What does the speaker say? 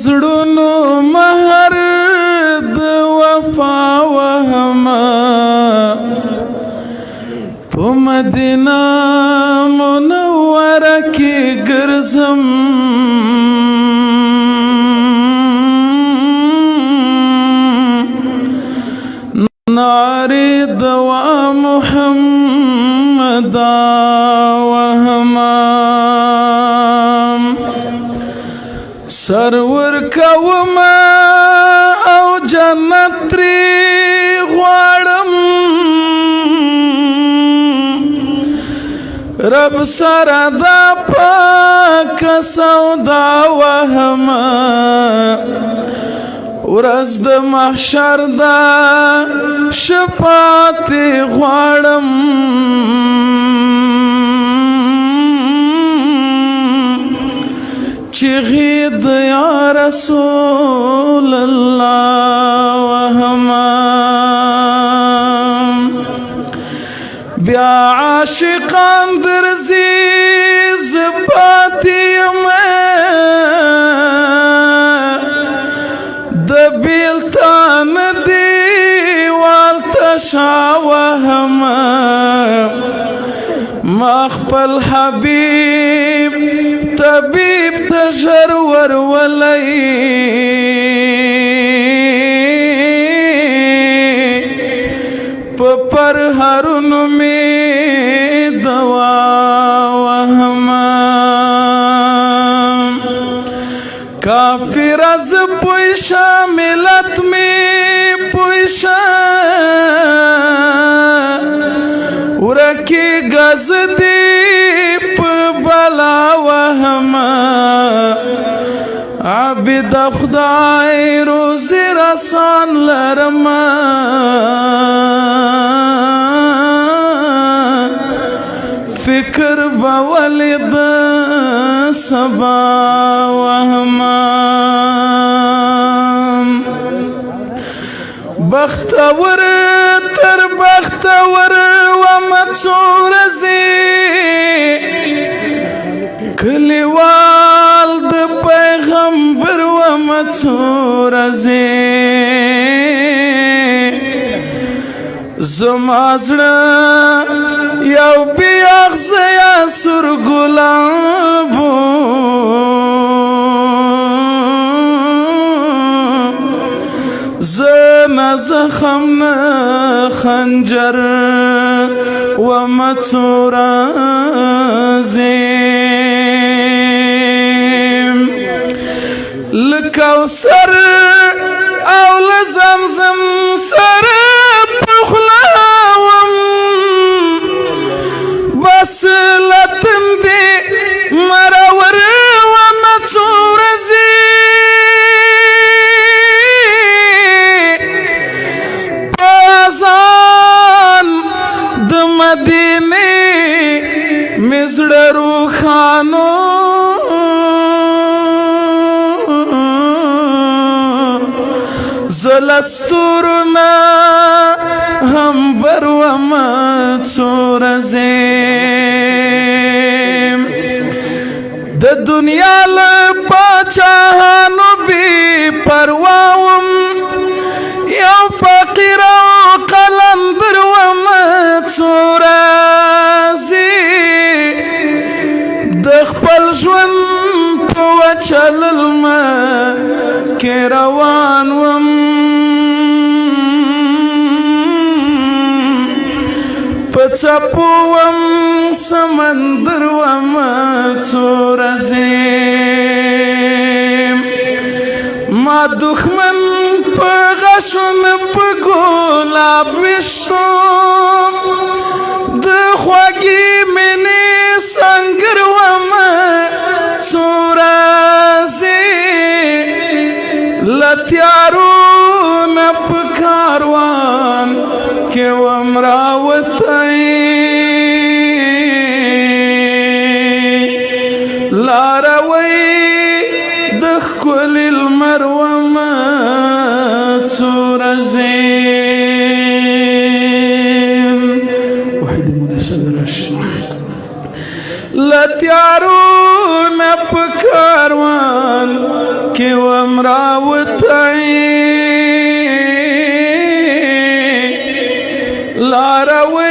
زړونو مهر د وفا وهما په مدینه منوره کې ګرځم نارې دوا محمد وهما سرور کوما او جنت تری غواړم رب سره دا پاک سودا وهما ورځ د محشر دا شفاعت غواړم چغید یا رسول الله وهما بیا عاشقان درزی زپاتیم د بیلتان دیوال تشا وهما ما خپل حبیب طبیب تشر ورولئی پر هرونو می دوا وهما کافر از پویشا ملت می پویشا ورکی گز دیپ بلا وهما عبد خدای روزی رسان لرما فکر بولد سبا وهما بختور تر بختور ومڅور زی کلیوال د پیغمبر ومڅور زی زما زړه یو بیاغزیا سر ګلابو زنا زخم خنجر ومڅور زیم لکوثر او لزمزم سر بس لتم دی مرور ومڅور زی بازان د مدینه مزړه روخانو زلستورنا هم بر ومڅور زیم د دنیا له پاچاهانو بی پرواوم یو فقیر او قلندر ومڅور زی د خپل ژوند په وچل الماء کې روان وم پڅپوم سمندر ومڅور زیم ما دښمن په غشن په ګلاب وشتو د خوږی مینې سنگر ومڅور زیم لتیارو نه په کاروان کې ومراوتای لاروي د خپل المروه مڅور زین وحید مناسب راشد لتیارو نه په کاروان کې ومراوتای لاروي